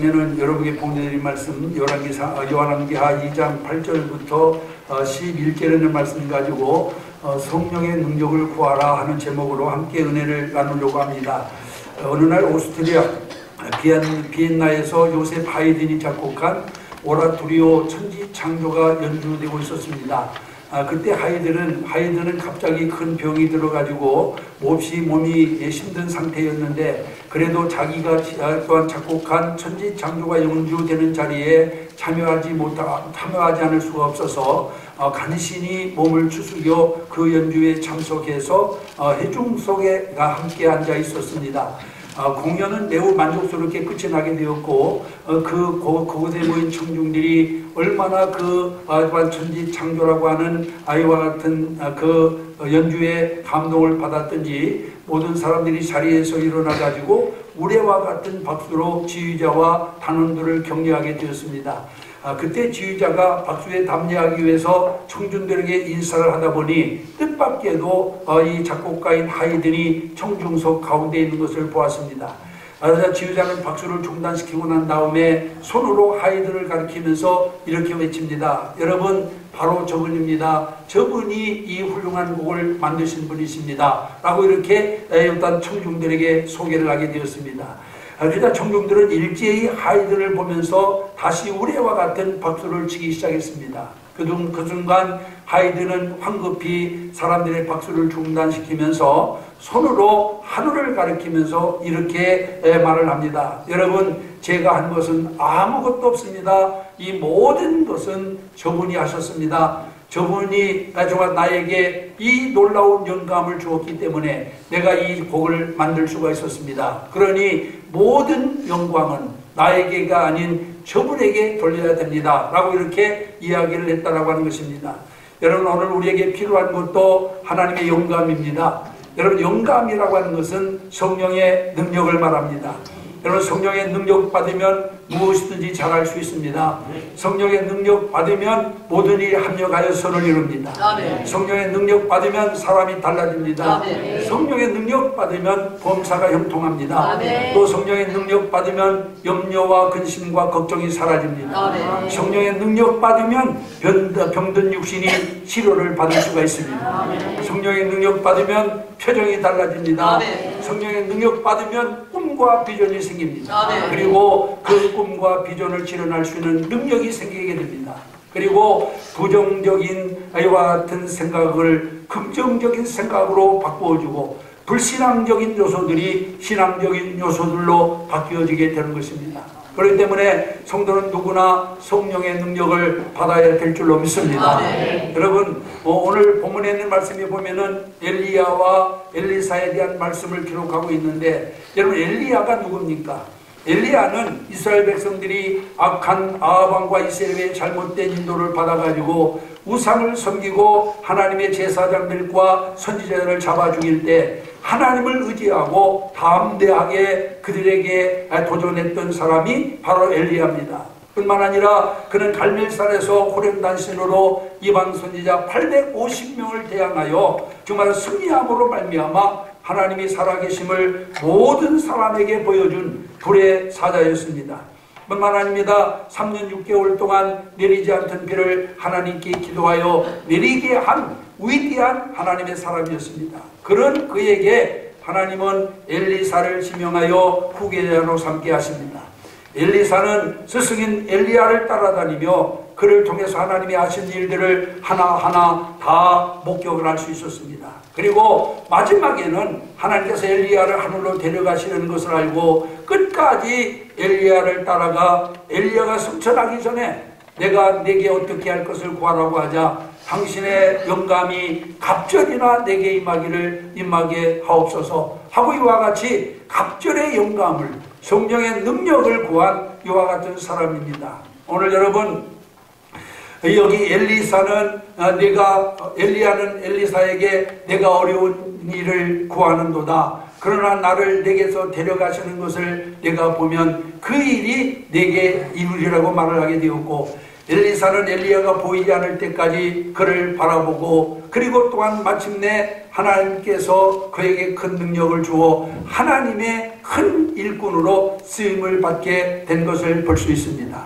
말씀에는 여러분께 보내드린 말씀 요한계하 2장 8절부터 11절의 말씀 가지고 성령의 능력을 구하라 하는 제목으로 함께 은혜를 나누려고 합니다. 어느 날 오스트리아 비엔나에서 요셉 하이든이 작곡한 오라토리오 천지창조가 연주되고 있었습니다. 그때 하이든은 갑자기 큰 병이 들어가지고 몹시 몸이 힘든 상태였는데, 그래도 자기가 또한 작곡한 천지창조가 연주되는 자리에 참여하지 않을 수가 없어서 간신히 몸을 추스겨 그 연주에 참석해서 회중 속에 함께 앉아 있었습니다. 공연은 매우 만족스럽게 끝이 나게 되었고, 그곳에 모인 청중들이 얼마나 그 천지창조라고 하는 아이와 같은 그 연주에 감동을 받았던지 모든 사람들이 자리에서 일어나 가지고 우레와 같은 박수로 지휘자와 단원들을 격려하게 되었습니다. 그때 지휘자가 박수에 답례하기 위해서 청중들에게 인사를 하다 보니 뜻밖에도 이 작곡가인 하이든이 청중석 가운데 있는 것을 보았습니다. 지휘자는 박수를 중단시키고 난 다음에 손으로 하이든을 가리키면서 이렇게 외칩니다. 여러분, 바로 저분입니다. 저분이 이 훌륭한 곡을 만드신 분이십니다. 라고 이렇게 일단 청중들에게 소개를 하게 되었습니다. 그러자 청중들은 일제히 하이든을 보면서 다시 우레와 같은 박수를 치기 시작했습니다. 그 순간 하이든은 황급히 사람들의 박수를 중단시키면서 손으로 하늘을 가리키면서 이렇게 말을 합니다. 여러분, 제가 한 것은 아무것도 없습니다. 이 모든 것은 저분이 하셨습니다. 저분이 정말 나에게 이 놀라운 영감을 주었기 때문에 내가 이 곡을 만들 수가 있었습니다. 그러니 모든 영광은 나에게가 아닌 저분에게 돌려야 됩니다. 라고 이렇게 이야기를 했다라고 하는 것입니다. 여러분, 오늘 우리에게 필요한 것도 하나님의 영감입니다. 여러분, 영감이라고 하는 것은 성령의 능력을 말합니다. 여러분, 성령의 능력 받으면 무엇이든지 잘할 수 있습니다. 성령의 능력 받으면 모든 일이 합력하여 선을 이룹니다. 성령의 능력 받으면 사람이 달라집니다. 성령의 능력 받으면 범사가 형통합니다. 또 성령의 능력 받으면 염려와 근심과 걱정이 사라집니다. 성령의 능력 받으면 병든 육신이 치료를 받을 수가 있습니다. 성령의 능력 받으면 표정이 달라집니다. 성령의 능력 받으면 꿈과 비전이 생깁니다. 그리고 그 꿈과 비전을 실현할 수 있는 능력이 생기게 됩니다. 그리고 부정적인 아이와 같은 생각을 긍정적인 생각으로 바꾸어주고, 불신앙적인 요소들이 신앙적인 요소들로 바뀌어지게 되는 것입니다. 그렇기 때문에 성도는 누구나 성령의 능력을 받아야 될 줄로 믿습니다. 여러분, 오늘 본문에 있는 말씀에 보면은 엘리야와 엘리사에 대한 말씀을 기록하고 있는데, 여러분, 엘리야가 누굽니까? 엘리야는 이스라엘 백성들이 악한 아합 왕과 이세벨의 잘못된 인도를 받아가지고 우상을 섬기고 하나님의 제사장들과 선지자들을 잡아 죽일 때 하나님을 의지하고 담대하게 그들에게 도전했던 사람이 바로 엘리야입니다. 뿐만 아니라 그는 갈멜산에서 호렙단신으로 이방 선지자 850명을 대항하여 정말 승리함으로 말미암아 하나님이 살아계심을 모든 사람에게 보여준 불의 사자였습니다. 뿐만 아닙니다. 3년 6개월 동안 내리지 않던 비를 하나님께 기도하여 내리게 한 위대한 하나님의 사람이었습니다. 그런 그에게 하나님은 엘리사를 지명하여 후계자로 삼게 하십니다. 엘리사는 스승인 엘리야를 따라다니며 그를 통해서 하나님이 하신 일들을 하나하나 다 목격을 할 수 있었습니다. 그리고 마지막에는 하나님께서 엘리야를 하늘로 데려가시는 것을 알고 끝까지 엘리야를 따라가 엘리야가 승천하기 전에 내가 내게 어떻게 할 것을 구하라고 하자 당신의 영감이 갑절이나 내게 임하게 하옵소서 하고 이와 같이 갑절의 영감을, 성령의 능력을 구한 이와 같은 사람입니다. 오늘 여러분, 여기 엘리야는 엘리사에게 내가 어려운 일을 구하는도다. 그러나 나를 내게서 데려가시는 것을 내가 보면 그 일이 내게 이루리라고 말을 하게 되었고, 엘리사는 엘리야가 보이지 않을 때까지 그를 바라보고, 그리고 또한 마침내 하나님께서 그에게 큰 능력을 주어 하나님의 큰 일꾼으로 쓰임을 받게 된 것을 볼 수 있습니다.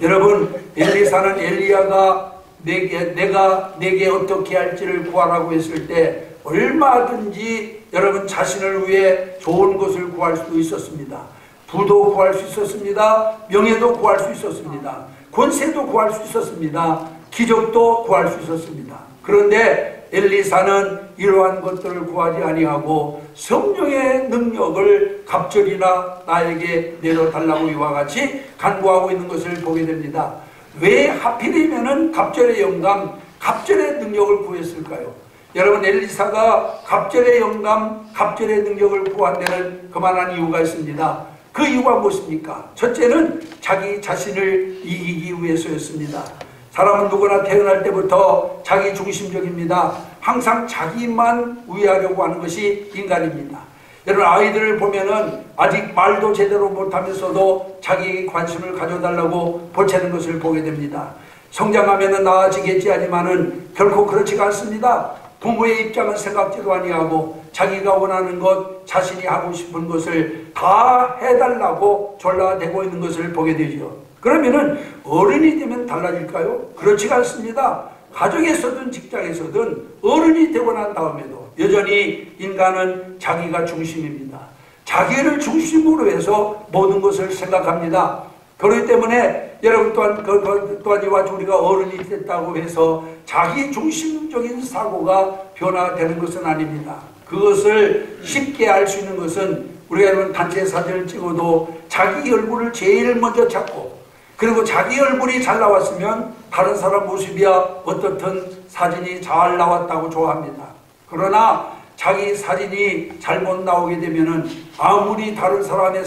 여러분, 엘리사는 엘리야가 내가 내게 어떻게 할지를 구하라고 했을 때 얼마든지 여러분 자신을 위해 좋은 것을 구할 수도 있었습니다. 부도 구할 수 있었습니다. 명예도 구할 수 있었습니다. 권세도 구할 수 있었습니다. 기적도 구할 수 있었습니다. 그런데 엘리사는 이러한 것들을 구하지 아니하고 성령의 능력을 갑절이나 나에게 내려달라고 이와 같이 간구하고 있는 것을 보게 됩니다. 왜 하필이면은 갑절의 영감, 갑절의 능력을 구했을까요? 여러분, 엘리사가 갑절의 영감, 갑절의 능력을 구한 데는 그만한 이유가 있습니다. 그 이유가 무엇입니까? 첫째는 자기 자신을 이기기 위해서였습니다. 사람은 누구나 태어날 때부터 자기 중심적입니다. 항상 자기만 위하려고 하는 것이 인간입니다. 여러분, 아이들을 보면은 아직 말도 제대로 못하면서도 자기에게 관심을 가져달라고 보채는 것을 보게 됩니다. 성장하면은 나아지겠지 하지만은 결코 그렇지가 않습니다. 부모의 입장은 생각지도 아니하고 자기가 원하는 것, 자신이 하고 싶은 것을 다 해달라고 졸라대고 있는 것을 보게 되죠. 그러면은 어른이 되면 달라질까요? 그렇지가 않습니다. 가정에서든 직장에서든 어른이 되고 난 다음에도 여전히 인간은 자기가 중심입니다. 자기를 중심으로 해서 모든 것을 생각합니다. 그렇기 때문에 여러분 또한 이와 같이 우리가 어른이 됐다고 해서 자기 중심적인 사고가 변화되는 것은 아닙니다. 그것을 쉽게 알 수 있는 것은 우리가 여러분 단체 사진을 찍어도 자기 얼굴을 제일 먼저 찾고, 그리고 자기 얼굴이 잘 나왔으면 다른 사람 모습이야 어떻든 사진이 잘 나왔다고 좋아합니다. 그러나 자기 사진이 잘못 나오게 되면은 아무리 다른 사람의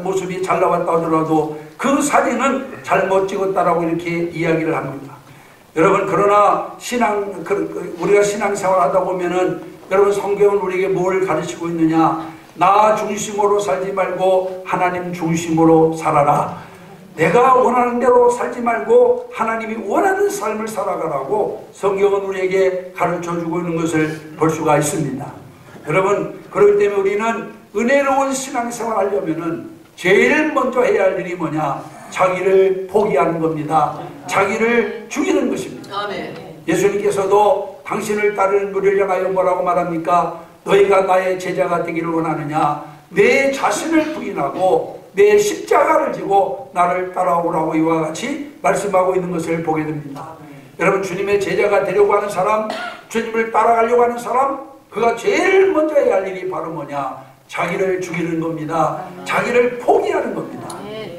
모습이 잘 나왔다 하더라도 그 사진은 잘못 찍었다라고 이렇게 이야기를 합니다. 여러분, 그러나 우리가 신앙생활 하다 보면은 여러분, 성경은 우리에게 뭘 가르치고 있느냐? 나 중심으로 살지 말고 하나님 중심으로 살아라. 내가 원하는 대로 살지 말고 하나님이 원하는 삶을 살아가라고 성경은 우리에게 가르쳐주고 있는 것을 볼 수가 있습니다. 여러분, 그렇기 때문에 우리는 은혜로운 신앙생활 하려면은 제일 먼저 해야 할 일이 뭐냐? 자기를 포기하는 겁니다. 자기를 죽이는 것입니다. 예수님께서도 당신을 따르는 우리를 향하여 뭐라고 말합니까? 너희가 나의 제자가 되기를 원하느냐? 내 자신을 부인하고 내 십자가를 지고 나를 따라오라고 이와 같이 말씀하고 있는 것을 보게 됩니다. 여러분, 주님의 제자가 되려고 하는 사람, 주님을 따라가려고 하는 사람, 그가 제일 먼저 해야 할 일이 바로 뭐냐? 자기를 죽이는 겁니다. 자기를 포기하는 겁니다.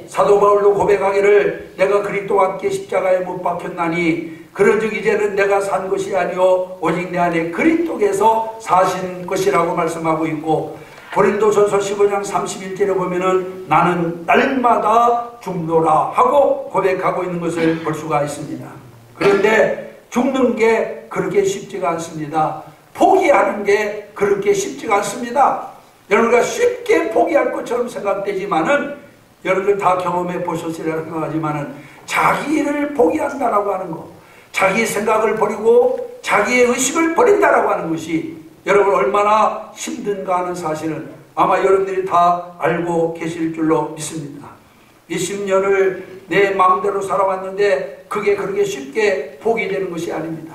사도 바울도 고백하기를 내가 그리스도와 함께 십자가에 못 박혔나니 그런즉 이제는 내가 산 것이 아니요 오직 내 안에 그리스도께서 사신 것이라고 말씀하고 있고, 고린도전서 15장 31절에 보면은 나는 날마다 죽노라 하고 고백하고 있는 것을 볼 수가 있습니다. 그런데 죽는 게 그렇게 쉽지가 않습니다. 포기하는 게 그렇게 쉽지가 않습니다. 여러분과 쉽게 포기할 것처럼 생각되지만은 여러분들 다 경험해 보셨으리라 생각하지만은 자기를 포기한다라고 하는 것, 자기 생각을 버리고 자기의 의식을 버린다라고 하는 것이 여러분 얼마나 힘든가 하는 사실은 아마 여러분들이 다 알고 계실 줄로 믿습니다. 20년을 내 마음대로 살아왔는데 그게 그렇게 쉽게 포기되는 것이 아닙니다.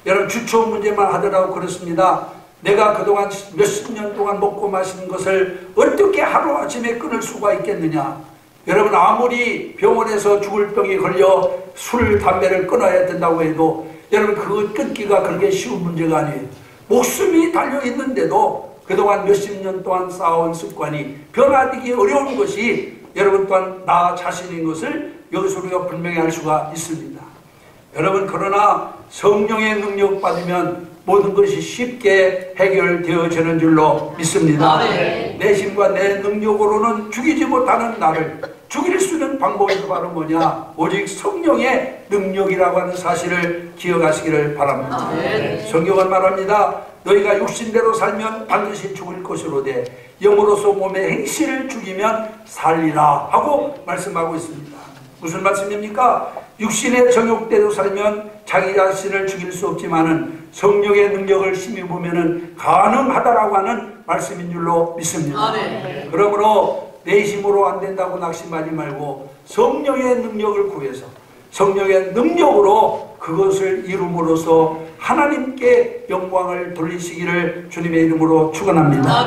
여러분, 주초 문제만 하더라도 그렇습니다. 내가 그동안 몇십 년 동안 먹고 마시는 것을 어떻게 하루아침에 끊을 수가 있겠느냐? 여러분, 아무리 병원에서 죽을 병이 걸려 술, 담배를 끊어야 된다고 해도 여러분 그 끊기가 그렇게 쉬운 문제가 아니에요. 목숨이 달려있는데도 그동안 몇십 년 동안 쌓아온 습관이 변화되기 어려운 것이 여러분 또한 나 자신인 것을 여기서 우리가 분명히 알 수가 있습니다. 여러분, 그러나 성령의 능력 받으면 모든 것이 쉽게 해결되어지는 줄로 믿습니다. 내 힘과 내 능력으로는 죽이지 못하는 나를 죽일 수 있는 방법이 바로 뭐냐? 오직 성령의 능력이라고 하는 사실을 기억하시기를 바랍니다. 성경은 말합니다. 너희가 육신대로 살면 반드시 죽을 것이로되 영으로서 몸의 행실을 죽이면 살리라 하고 말씀하고 있습니다. 무슨 말씀입니까? 육신의 정욕대로 살면 자기 자신을 죽일 수 없지만은 성령의 능력을 심히 보면은 가능하다라고 하는 말씀인 줄로 믿습니다. 그러므로 내 힘으로 안 된다고 낙심하지 말고 성령의 능력을 구해서 성령의 능력으로 그것을 이룸으로써 하나님께 영광을 돌리시기를 주님의 이름으로 축원합니다.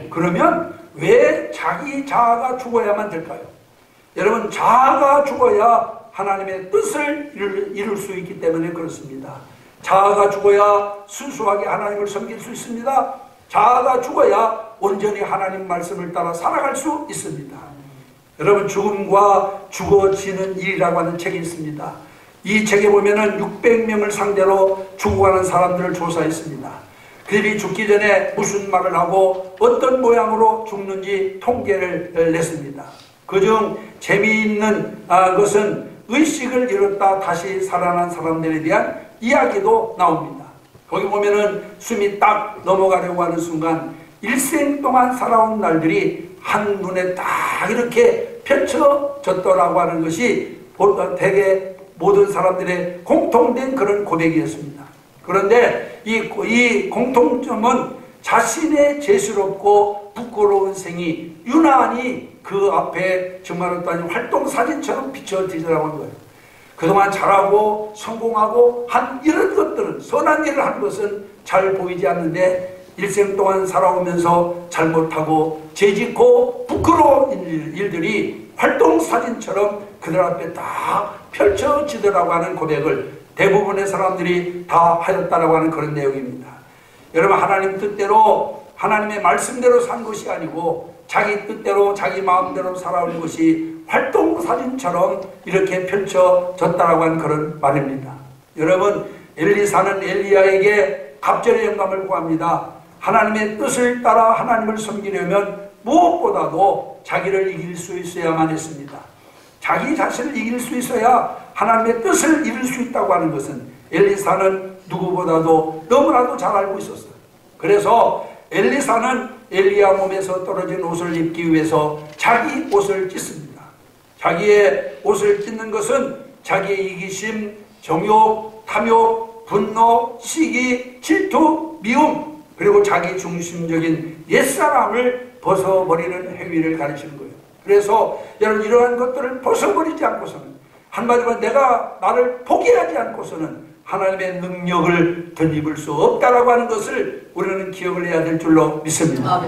그러면 왜 자기 자아가 죽어야만 될까요? 여러분, 자아가 죽어야 하나님의 뜻을 이룰 수 있기 때문에 그렇습니다. 자아가 죽어야 순수하게 하나님을 섬길 수 있습니다. 자아가 죽어야 온전히 하나님 말씀을 따라 살아갈 수 있습니다. 여러분, 죽음과 죽어지는 일이라고 하는 책이 있습니다. 이 책에 보면은 600명을 상대로 죽어가는 사람들을 조사했습니다. 그들이 죽기 전에 무슨 말을 하고 어떤 모양으로 죽는지 통계를 냈습니다. 그중 재미있는 것은 의식을 잃었다 다시 살아난 사람들에 대한 이야기도 나옵니다. 거기 보면은 숨이 딱 넘어가려고 하는 순간 일생 동안 살아온 날들이 한눈에 딱 이렇게 펼쳐졌더라고 하는 것이 대개 모든 사람들의 공통된 그런 고백이었습니다. 그런데 이 공통점은 자신의 죄스럽고 부끄러운 생이 유난히 그 앞에 정말로 따지면 활동사진처럼 비춰지더라고 하는 거예요. 그동안 잘하고 성공하고 한 이런 것들은, 선한 일을 한 것은 잘 보이지 않는데 일생 동안 살아오면서 잘못하고 죄짓고 부끄러운 일들이 활동사진처럼 그들 앞에 다 펼쳐지더라고 하는 고백을 대부분의 사람들이 다 하였다라고 하는 그런 내용입니다. 여러분, 하나님 뜻대로 하나님의 말씀대로 산 것이 아니고 자기 뜻대로 자기 마음대로 살아온 것이 활동사진처럼 이렇게 펼쳐졌다라고 하는 그런 말입니다. 여러분, 엘리사는 엘리야에게 갑절의 영감을 구합니다. 하나님의 뜻을 따라 하나님을 섬기려면 무엇보다도 자기를 이길 수 있어야만 했습니다. 자기 자신을 이길 수 있어야 하나님의 뜻을 이룰 수 있다고 하는 것은 엘리사는 누구보다도 너무나도 잘 알고 있었어요. 그래서 엘리사는 엘리야 몸에서 떨어진 옷을 입기 위해서 자기 옷을 찢습니다. 자기의 옷을 찢는 것은 자기의 이기심, 정욕, 탐욕, 분노, 시기, 질투, 미움, 그리고 자기 중심적인 옛사람을 벗어버리는 행위를 가르치는 거예요. 그래서 여러분, 이러한 것들을 벗어버리지 않고서는, 한마디로 내가 나를 포기하지 않고서는 하나님의 능력을 덧입을 수 없다라고 하는 것을 우리는 기억을 해야 될 줄로 믿습니다.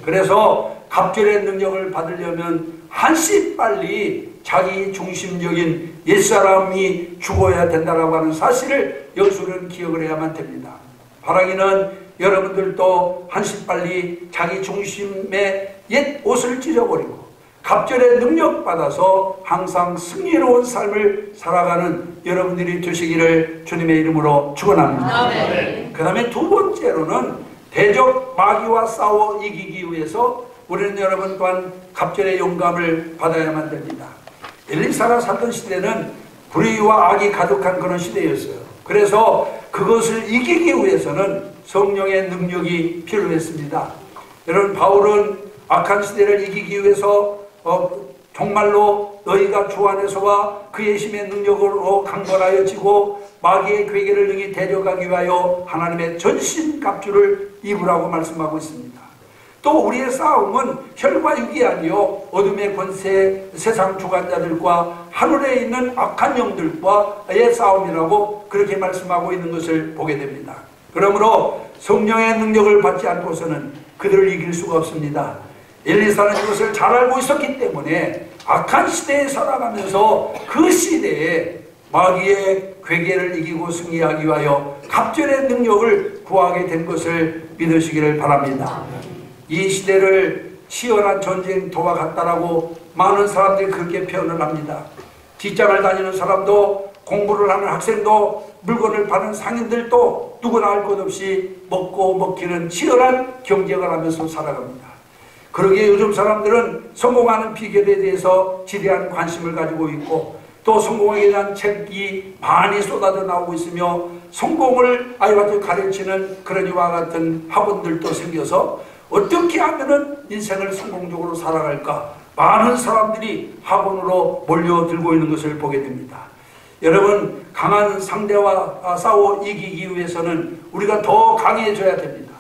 그래서 갑절의 능력을 받으려면 한시 빨리 자기 중심적인 옛사람이 죽어야 된다라고 하는 사실을 여기서 우리는 기억을 해야만 됩니다. 바라기는 여러분들도 한시 빨리 자기 중심의 옛 옷을 찢어버리고 갑절의 능력 받아서 항상 승리로운 삶을 살아가는 여러분들이 되시기를 주님의 이름으로 축원합니다. 그 다음에 두 번째로는 대적 마귀와 싸워 이기기 위해서 우리는 여러분 또한 갑절의 영감을 받아야만 됩니다. 엘리사가 살던 시대는 불의와 악이 가득한 그런 시대였어요. 그래서 그것을 이기기 위해서는 성령의 능력이 필요했습니다. 여러분, 바울은 악한 시대를 이기기 위해서 정말로 너희가 주 안에서와 그의 힘의 능력으로 강건하여지고 마귀의 괴계를 능히 대적하기 위하여 하나님의 전신갑주를 입으라고 말씀하고 있습니다. 또 우리의 싸움은 혈과 육이 아니요 어둠의 권세, 세상 주관자들과 하늘에 있는 악한 영들과의 싸움이라고 그렇게 말씀하고 있는 것을 보게 됩니다. 그러므로 성령의 능력을 받지 않고서는 그들을 이길 수가 없습니다. 엘리사는 이것을 잘 알고 있었기 때문에 악한 시대에 살아가면서 그 시대에 마귀의 괴계를 이기고 승리하기 위하여 갑절의 능력을 구하게 된 것을 믿으시기를 바랍니다. 이 시대를 치열한 전쟁터와 같다라고 많은 사람들이 그렇게 표현을 합니다. 직장을 다니는 사람도, 공부를 하는 학생도, 물건을 파는 상인들도 누구나 할 것 없이 먹고 먹기는 치열한 경쟁을 하면서 살아갑니다. 그러기에 요즘 사람들은 성공하는 비결에 대해서 지대한 관심을 가지고 있고, 또 성공에 대한 책이 많이 쏟아져 나오고 있으며 성공을 아이한테 가르치는 그런 이와 같은 학원들도 생겨서 어떻게 하면은 인생을 성공적으로 살아갈까, 많은 사람들이 학원으로 몰려들고 있는 것을 보게 됩니다. 여러분, 강한 상대와 싸워 이기기 위해서는 우리가 더 강해져야 됩니다.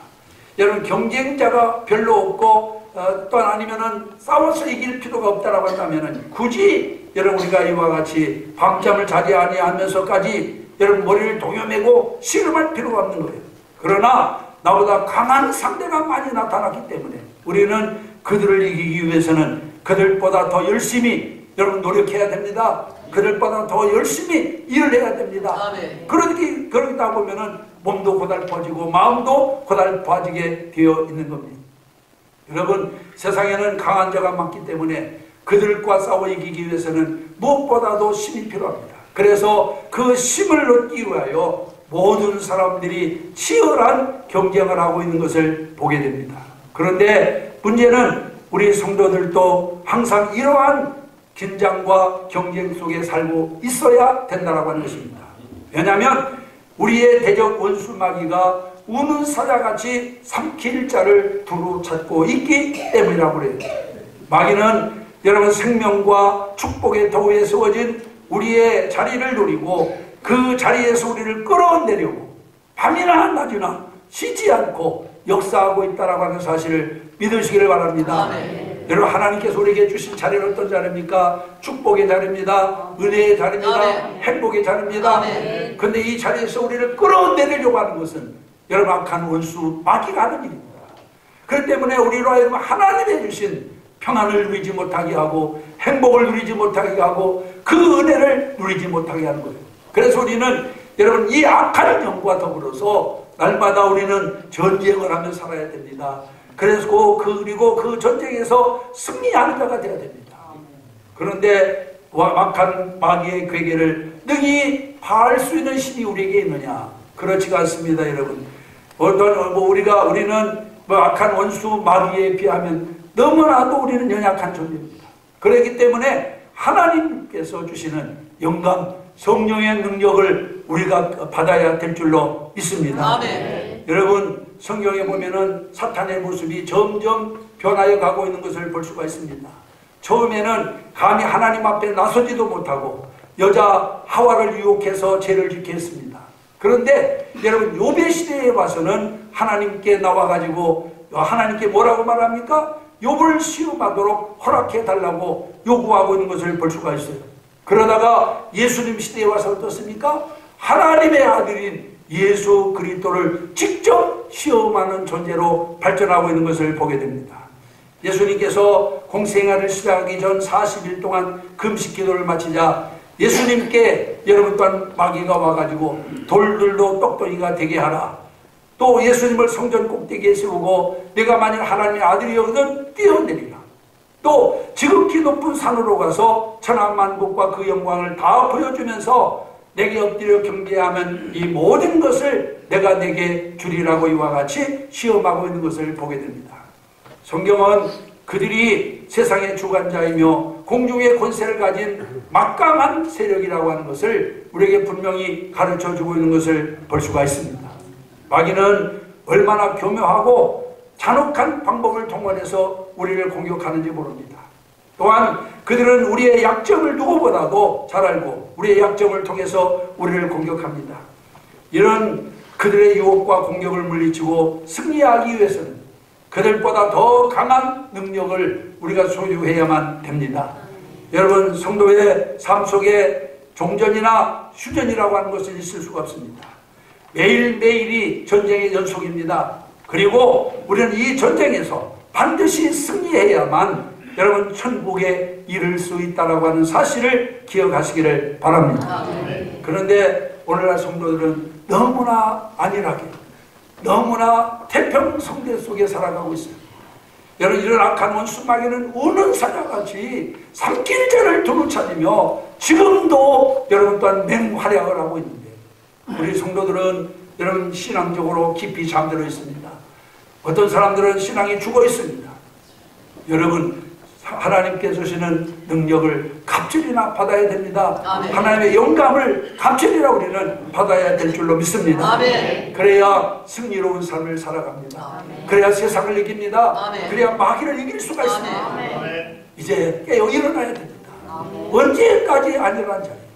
여러분, 경쟁자가 별로 없고 또 아니면은 싸워서 이길 필요가 없다라고 한다면은 굳이 여러분 우리가 이와 같이 밤잠을 자지 아니하면서까지 여러분 머리를 동여매고 씨름할 필요가 없는 거예요. 그러나 나보다 강한 상대가 많이 나타났기 때문에 우리는 그들을 이기기 위해서는 그들보다 더 열심히 여러분 노력해야 됩니다. 그들보다 더 열심히 일을 해야 됩니다. 그러다 보면은 몸도 고달퍼지고 마음도 고달퍼지게 되어 있는 겁니다. 여러분, 세상에는 강한 자가 많기 때문에 그들과 싸워 이기기 위해서는 무엇보다도 힘이 필요합니다. 그래서 그 힘을 얻기 위하여 모든 사람들이 치열한 경쟁을 하고 있는 것을 보게 됩니다. 그런데 문제는 우리 성도들도 항상 이러한 긴장과 경쟁 속에 살고 있어야 된다고 하는 것입니다. 왜냐하면 우리의 대적 원수 마귀가 우는 사자같이 삼킬 자를 두루 찾고 있기 때문이라고 그래요. 마귀는 여러분 생명과 축복의 도에 세워진 우리의 자리를 노리고 그 자리에서 우리를 끌어내려고 밤이나 낮이나 쉬지 않고 역사하고 있다라고 하는 사실을 믿으시기를 바랍니다. 여러분, 하나님께서 우리에게 주신 자리는 어떤 자리입니까? 축복의 자리입니다. 은혜의 자리입니다. 행복의 자리입니다. 그런데 이 자리에서 우리를 끌어내리려고 하는 것은 여러분 악한 원수 마귀가 하는 일입니다. 그렇기 때문에 우리로 하여금 하나님이 주신 평안을 누리지 못하게 하고 행복을 누리지 못하게 하고 그 은혜를 누리지 못하게 하는 거예요. 그래서 우리는 여러분 이 악한 영과 더불어서 날마다 우리는 전쟁을 하며 살아야 됩니다. 그리고 그 전쟁에서 승리하는 자가 되어야 됩니다. 그런데 악한 마귀의 괴계를 능히 파할 수 있는 힘이 우리에게 있느냐? 그렇지가 않습니다, 여러분. 우리는 악한 원수 마귀에 비하면 너무나도 우리는 연약한 존재입니다. 그렇기 때문에 하나님께서 주시는 영감, 성령의 능력을 우리가 받아야 될 줄로 믿습니다. 여러분, 성경에 보면은 사탄의 모습이 점점 변하여 가고 있는 것을 볼 수가 있습니다. 처음에는 감히 하나님 앞에 나서지도 못하고 여자 하와를 유혹해서 죄를 짓게 했습니다. 그런데 여러분, 욥의 시대에 와서는 하나님께 나와가지고 하나님께 뭐라고 말합니까? 욥을 시험하도록 허락해 달라고 요구하고 있는 것을 볼 수가 있어요. 그러다가 예수님 시대에 와서 어떻습니까? 하나님의 아들인 예수 그리스도를 직접 시험하는 존재로 발전하고 있는 것을 보게 됩니다. 예수님께서 공생활을 시작하기 전 40일 동안 금식 기도를 마치자 예수님께 여러분 또한 마귀가 와가지고 돌들도 똑똑이가 되게 하라. 또 예수님을 성전 꼭대기에 세우고 내가 만일 하나님의 아들이거든 뛰어내리라. 또 지극히 높은 산으로 가서 천하만국과 그 영광을 다 보여주면서 내게 엎드려 경배하면 이 모든 것을 내가 내게 주리라고 이와 같이 시험하고 있는 것을 보게 됩니다. 성경은 그들이 세상의 주관자이며 공중의 권세를 가진 막강한 세력이라고 하는 것을 우리에게 분명히 가르쳐주고 있는 것을 볼 수가 있습니다. 마귀는 얼마나 교묘하고 잔혹한 방법을 동원해서 우리를 공격하는지 모릅니다. 또한 그들은 우리의 약점을 누구보다도 잘 알고 우리의 약점을 통해서 우리를 공격합니다. 이런 그들의 유혹과 공격을 물리치고 승리하기 위해서는 그들보다 더 강한 능력을 우리가 소유해야만 됩니다. 여러분, 성도의 삶 속에 종전이나 휴전이라고 하는 것은 있을 수가 없습니다. 매일매일이 전쟁의 연속입니다. 그리고 우리는 이 전쟁에서 반드시 승리해야만 여러분 천국에 이를 수 있다고 하는 사실을 기억하시기를 바랍니다. 그런데 오늘날 성도들은 너무나 안일하게 너무나 태평성대 속에 살아가고 있어요. 여러분, 이런 악한 원수 마귀는 우는 사자같이 삼킬 자를 두루 찾으며 지금도 여러분 또한 맹활약을 하고 있는데 우리 성도들은 여러분 신앙적으로 깊이 잠들어 있습니다. 어떤 사람들은 신앙이 죽어 있습니다. 여러분, 하나님께 주시는 능력을 갑절이나 받아야 됩니다. 아멘. 하나님의 영감을 갑절이라 우리는 받아야 될 줄로 믿습니다. 아멘. 그래야 승리로운 삶을 살아갑니다. 아멘. 그래야 세상을 이깁니다. 아멘. 그래야 마귀를 이길 수가 있습니다. 아멘. 이제 깨어 일어나야 됩니다. 언제까지 안 일어난 자리예요.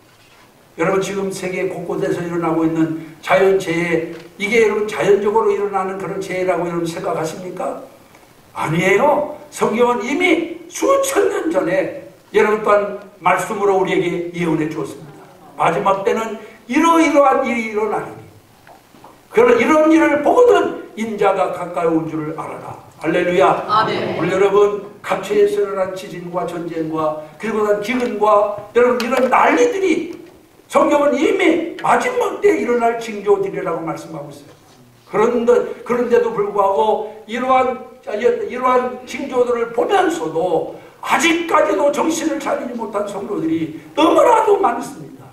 여러분 지금 세계 곳곳에서 일어나고 있는 자연재해, 이게 여러분 자연적으로 일어나는 그런 재해라고 여러분 생각하십니까? 아니에요. 성경은 이미 수천 년 전에 여러분 또한 말씀으로 우리에게 예언해 주었습니다. 마지막 때는 이러이러한 일이 일어나리니 그러나 이런 일을 보거든 인자가 가까이 온 줄을 알아라. 할렐루야. 아멘. 우리 여러분 각처에서 일어난 지진과 전쟁과 그리고 난 기근과 여러분 이런 난리들이 성경은 이미 마지막 때 일어날 징조들이라고 말씀하고 있어요. 그런데도 불구하고 이러한 징조들을 보면서도 아직까지도 정신을 차리지 못한 성도들이 너무나도 많습니다.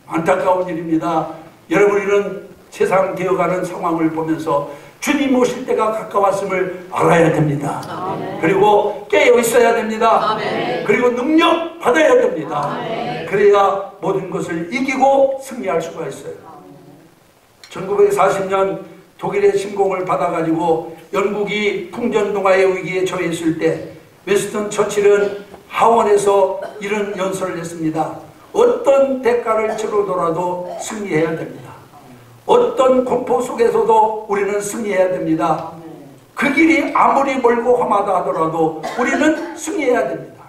안타까운 일입니다. 여러분 이런 세상 되어가는 상황을 보면서 주님 오실 때가 가까웠음을 알아야 됩니다. 아멘. 그리고 깨어 있어야 됩니다. 아멘. 그리고 능력 받아야 됩니다. 아멘. 그래야 모든 것을 이기고 승리할 수가 있어요. 1940년 독일의 침공을 받아가지고 영국이 풍전등화의 위기에 처했을 때 윈스턴 처칠은 하원에서 이런 연설을 했습니다. 어떤 대가를 치르더라도 승리해야 됩니다. 어떤 공포 속에서도 우리는 승리해야 됩니다. 그 길이 아무리 멀고 험하다 하더라도 우리는 승리해야 됩니다.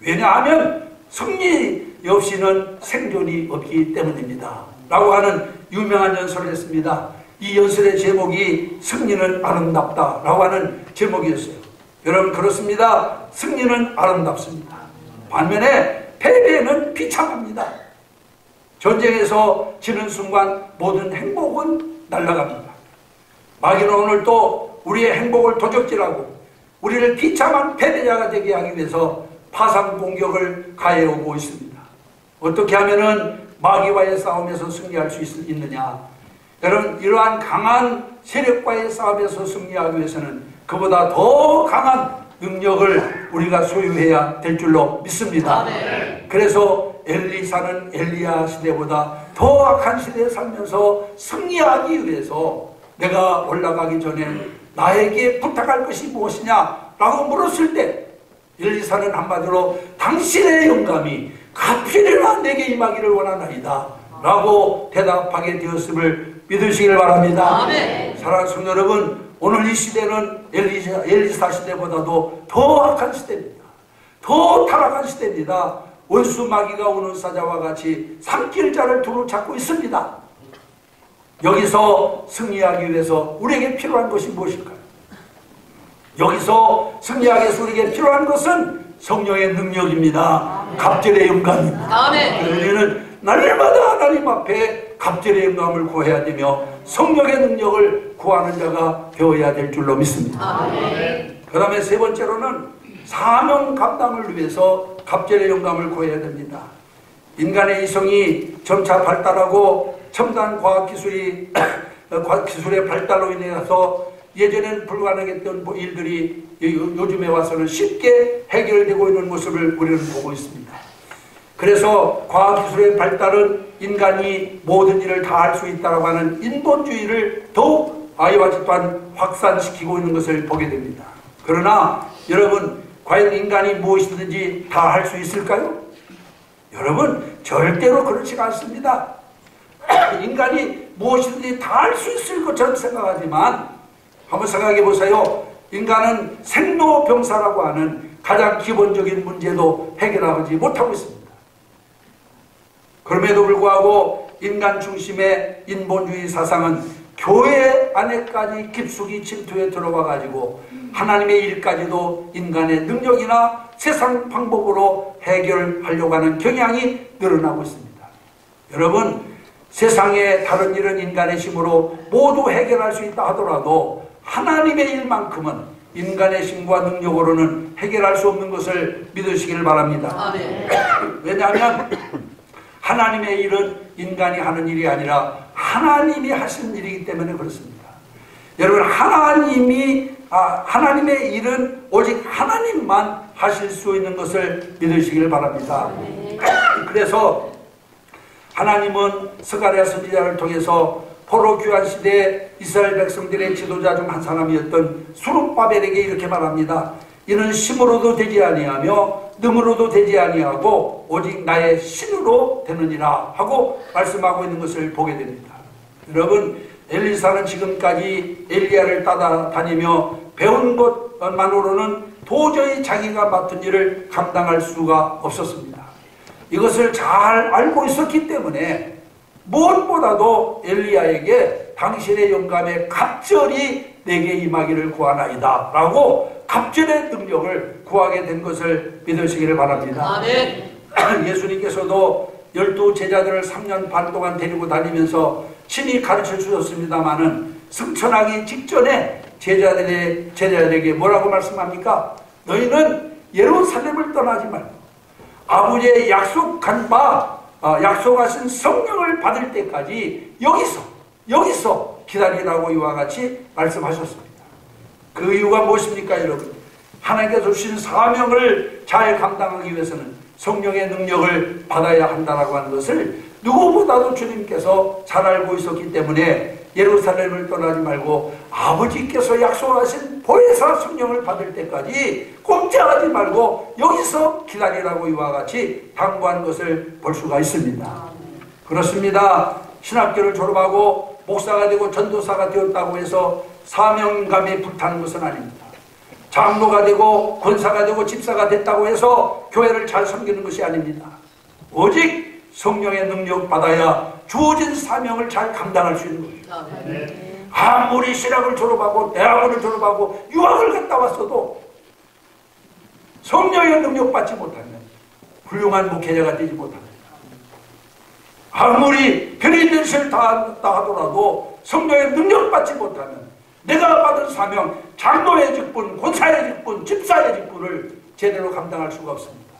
왜냐하면 승리 없이는 생존이 없기 때문입니다. 라고 하는 유명한 연설을 했습니다. 이 연설의 제목이 승리는 아름답다 라고 하는 제목이었어요. 여러분 그렇습니다. 승리는 아름답습니다. 반면에 패배는 비참합니다. 전쟁에서 지는 순간 모든 행복은 날아갑니다. 마귀는 오늘 또 우리의 행복을 도적질하고 우리를 비참한 패배자가 되게 하기 위해서 파상 공격을 가해오고 있습니다. 어떻게 하면은 마귀와의 싸움에서 승리할 수 있느냐? 여러분 이러한 강한 세력과의 싸움에서 승리하기 위해서는 그보다 더 강한 능력을 우리가 소유해야 될 줄로 믿습니다. 그래서 엘리사는 엘리야 시대보다 더 악한 시대에 살면서 승리하기 위해서 내가 올라가기 전에 나에게 부탁할 것이 무엇이냐 라고 물었을 때 엘리사는 한마디로 당신의 영감이 가필이나 내게 임하기를 원하나이다 라고 대답하게 되었음을 믿으시길 바랍니다. 아멘. 사랑하는 성도 여러분, 오늘 이 시대는 엘리사 시대보다도 더 악한 시대입니다. 더 타락한 시대입니다. 원수 마귀가 오는 사자와 같이 삼킬 자를 두루 찾고 있습니다. 여기서 승리하기 위해서 우리에게 필요한 것이 무엇일까요? 여기서 승리하기 위해서 우리에게 필요한 것은 성령의 능력입니다. 갑절의 영감입니다. 아멘. 우리는 날마다 하나님 앞에 갑절의 영감을 구해야 되며 성령의 능력을 구하는 자가 되어야 될 줄로 믿습니다. 그 다음에 세 번째로는 사명 감당을 위해서 갑절의 영감을 구해야 됩니다. 인간의 이성이 점차 발달하고 첨단 과학기술의 발달로 인해서 예전엔 불가능했던 일들이 요즘에 와서는 쉽게 해결되고 있는 모습을 우리는 보고 있습니다. 그래서 과학기술의 발달은 인간이 모든 일을 다 할 수 있다고 하는 인본주의를 더욱 아이와 집단 확산시키고 있는 것을 보게 됩니다. 그러나 여러분 과연 인간이 무엇이든지 다 할 수 있을까요? 여러분 절대로 그렇지가 않습니다. 인간이 무엇이든지 다 할 수 있을 것처럼 생각하지만 한번 생각해 보세요. 인간은 생로병사라고 하는 가장 기본적인 문제도 해결하지 못하고 있습니다. 그럼에도 불구하고 인간 중심의 인본주의 사상은 교회 안에까지 깊숙이 침투해 들어와 가지고 하나님의 일까지도 인간의 능력이나 세상 방법으로 해결하려고 하는 경향이 늘어나고 있습니다. 여러분 세상의 다른 일은 인간의 힘으로 모두 해결할 수 있다 하더라도 하나님의 일만큼은 인간의 힘과 능력으로는 해결할 수 없는 것을 믿으시길 바랍니다. 아멘. 왜냐하면 하나님의 일은 인간이 하는 일이 아니라 하나님이 하시는 일이기 때문에 그렇습니다. 여러분 하나님의 일은 오직 하나님만 하실 수 있는 것을 믿으시길 바랍니다. 그래서 하나님은 스가랴 선지자를 통해서 포로 귀환 시대에 이스라엘 백성들의 지도자 중 한 사람이었던 수룹바벨에게 이렇게 말합니다. 이는 힘으로도 되지 아니하며 능으로도 되지 아니하고 오직 나의 신으로 되느니라 하고 말씀하고 있는 것을 보게 됩니다. 여러분, 엘리사는 지금까지 엘리야를 따라다니며 배운 것만으로는 도저히 자기가 맡은 일을 감당할 수가 없었습니다. 이것을 잘 알고 있었기 때문에 무엇보다도 엘리야에게 당신의 영감에 갑절이 내게 임하기를 구하나이다 라고 갑절의 능력을 구하게 된 것을 믿으시기를 바랍니다. 아멘. 예수님께서도 12 제자들을 3년 반 동안 데리고 다니면서 친히 가르쳐 주셨습니다마는 승천하기 직전에 제자들에게 뭐라고 말씀합니까? 너희는 예루살렘을 떠나지 말고 아버지의 약속하신 성령을 받을 때까지 여기서 기다리라고 이와 같이 말씀하셨습니다. 그 이유가 무엇입니까, 여러분? 하나님께서 주신 사명을 잘 감당하기 위해서는 성령의 능력을 받아야 한다라고 하는 것을 누구보다도 주님께서 잘 알고 있었기 때문에 예루살렘을 떠나지 말고 아버지께서 약속하신 보혜사 성령을 받을 때까지 꼼짝하지 말고 여기서 기다리라고 이와 같이 당부한 것을 볼 수가 있습니다. 그렇습니다. 신학교를 졸업하고 목사가 되고 전도사가 되었다고 해서 사명감이 불타는 것은 아닙니다. 장로가 되고 권사가 되고 집사가 됐다고 해서 교회를 잘 섬기는 것이 아닙니다. 오직 성령의 능력 받아야 주어진 사명을 잘 감당할 수 있는 것입니다. 아무리 신학을 졸업하고 대학원을 졸업하고 유학을 갔다 왔어도 성령의 능력 받지 못하면 훌륭한 목회자가 되지 못합니다. 아무리 별의별 시를 다 하더라도 성령의 능력 받지 못하면 내가 받은 사명, 장로의 직분, 권사의 직분, 집사의 직분을 제대로 감당할 수가 없습니다.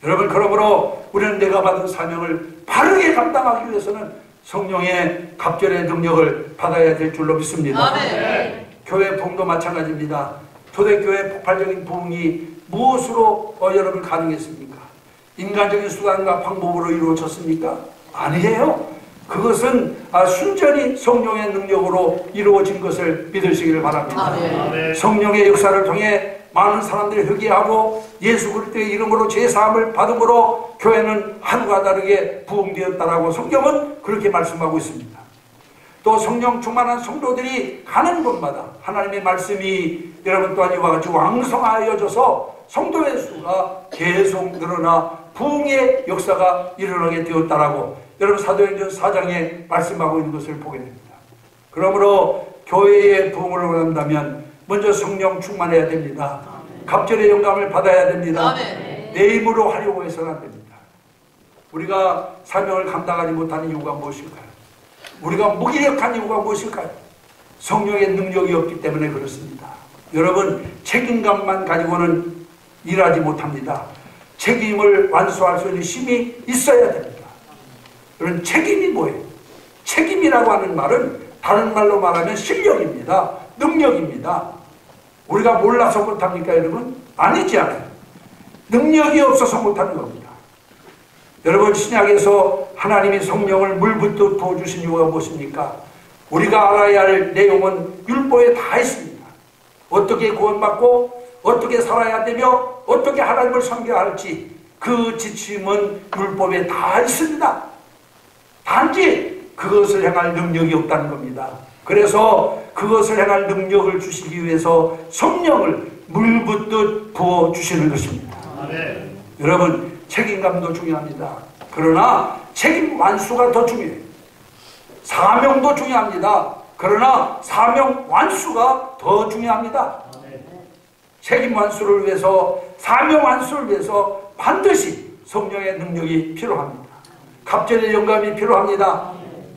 여러분, 그러므로 우리는 내가 받은 사명을 바르게 감당하기 위해서는 성령의 갑절의 능력을 받아야 될 줄로 믿습니다. 아멘. 교회 부흥도 마찬가지입니다. 초대교회 폭발적인 부흥이 무엇으로 여러분 가능했습니까? 인간적인 수단과 방법으로 이루어졌습니까? 아니에요. 그것은 순전히 성령의 능력으로 이루어진 것을 믿으시기를 바랍니다. 아멘. 성령의 역사를 통해 많은 사람들이 회개하고 예수 그리스도의 이름으로 제사함을 받음으로 교회는 하루가 다르게 부흥되었다라고 성경은 그렇게 말씀하고 있습니다. 또 성령 충만한 성도들이 가는 곳마다 하나님의 말씀이 여러분 또한 이와 같이 왕성하여져서 성도의 수가 계속 늘어나 부흥의 역사가 일어나게 되었다라고 여러분 사도행전 4장에 말씀하고 있는 것을 보게 됩니다. 그러므로 교회의 부흥을 원한다면 먼저 성령 충만해야 됩니다. 갑절의 영감을 받아야 됩니다. 내 힘으로 하려고 해서는 안 됩니다. 우리가 사명을 감당하지 못하는 이유가 무엇일까요? 우리가 무기력한 이유가 무엇일까요? 성령의 능력이 없기 때문에 그렇습니다. 여러분, 책임감만 가지고는 일하지 못합니다. 책임을 완수할 수 있는 힘이 있어야 됩니다. 그런 책임이 뭐예요? 책임이라고 하는 말은 다른 말로 말하면 실력입니다. 능력입니다. 우리가 몰라서 못합니까, 여러분? 아니지 않아요. 능력이 없어서 못하는 겁니다. 여러분, 신약에서 하나님이 성령을 물붓듯 부어주신 이유가 무엇입니까? 우리가 알아야 할 내용은 율법에 다 있습니다. 어떻게 구원받고 어떻게 살아야 되며 어떻게 하나님을 섬겨야 할지 그 지침은 율법에 다 있습니다. 단지 그것을 행할 능력이 없다는 겁니다. 그래서 그것을 행할 능력을 주시기 위해서 성령을 물붓듯 부어주시는 것입니다. 아멘. 여러분, 책임감도 중요합니다. 그러나 책임 완수가 더 중요해요. 사명도 중요합니다. 그러나 사명 완수가 더 중요합니다. 책임 완수를 위해서, 사명 완수를 위해서 반드시 성령의 능력이 필요합니다. 갑절의 영감이 필요합니다.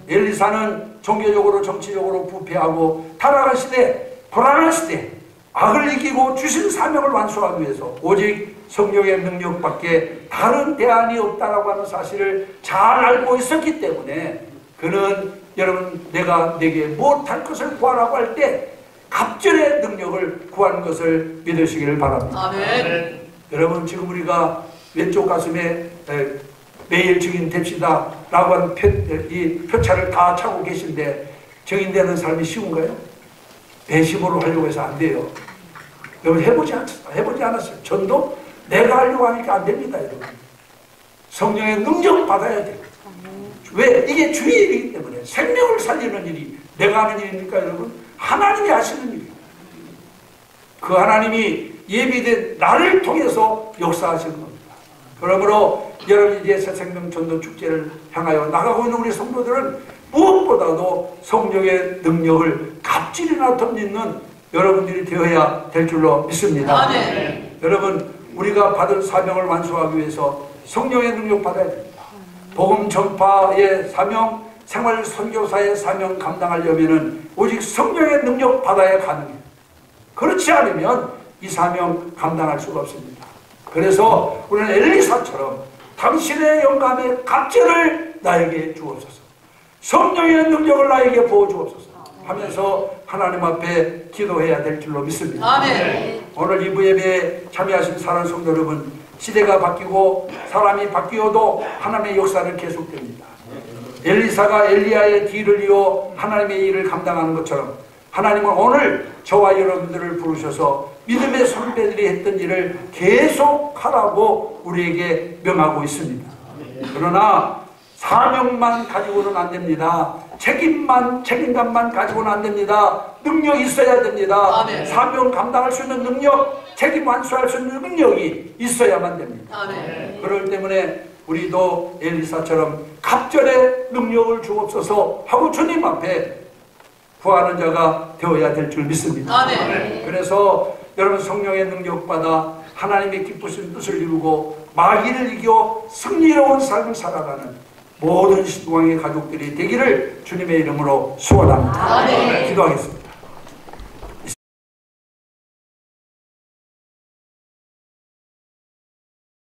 엘리사는 종교적으로 정치적으로 부패하고 타락한 시대, 불안한 시대, 악을 이기고 주신 사명을 완수하기 위해서 오직 성령의 능력밖에 다른 대안이 없다라고 하는 사실을 잘 알고 있었기 때문에 그는 여러분 내게 못할 것을 구하라고 할 때 갑절의 능력을 구한 것을 믿으시기를 바랍니다. 아멘. 여러분, 지금 우리가 왼쪽 가슴에 매일 증인 됩시다 라고 하는 이 표차를 다 차고 계신데 증인되는 삶이 쉬운가요? 배심으로 하려고 해서 안 돼요. 여러분 해보지 않았어요. 전도 내가 하려고 하니까 안 됩니다, 여러분. 성령의 능력 받아야 돼요. 왜? 이게 주의 일이기 때문에 생명을 살리는 일이 내가 하는 일입니까, 여러분? 하나님이 하시는 일이에요. 그 하나님이 예비된 나를 통해서 역사하시는 겁니다. 그러므로 여러분 이제 새생명 전도 축제를 향하여 나가고 있는 우리 성도들은 무엇보다도 성령의 능력을 갑질이나 덧입는 여러분들이 되어야 될 줄로 믿습니다. 여러분 우리가 받은 사명을 완수하기 위해서 성령의 능력 받아야 됩니다. 복음 전파의 사명, 생활 선교사의 사명 감당하려면 오직 성령의 능력 받아야 가능해요. 그렇지 않으면 이 사명 감당할 수가 없습니다. 그래서 우리는 엘리사처럼 당신의 영감의 갑절을 나에게 주옵소서, 성령의 능력을 나에게 부어주옵소서 하면서 하나님 앞에 기도해야 될 줄로 믿습니다. 아멘. 오늘 이부 예배에 참여하신 사랑하는 성도 여러분, 시대가 바뀌고 사람이 바뀌어도 하나님의 역사는 계속됩니다. 엘리사가 엘리야의 뒤를 이어 하나님의 일을 감당하는 것처럼 하나님은 오늘 저와 여러분들을 부르셔서 믿음의 선배들이 했던 일을 계속하라고 우리에게 명하고 있습니다. 그러나 사명만 가지고는 안 됩니다. 책임감만 가지고는 안 됩니다. 능력이 있어야 됩니다. 아멘. 사명 감당할 수 있는 능력, 책임 완수할 수 있는 능력이 있어야만 됩니다. 아멘. 그럴 때문에 우리도 엘리사처럼 갑절의 능력을 주옵소서 하고 주님 앞에 구하는 자가 되어야 될 줄 믿습니다. 아멘. 그래서 여러분 성령의 능력받아 하나님의 기쁘신 뜻을 이루고 마귀를 이겨 승리로운 삶을 살아가는 모든 시도왕의 가족들이 되기를 주님의 이름으로 소원합니다. 아멘. 기도하겠습니다.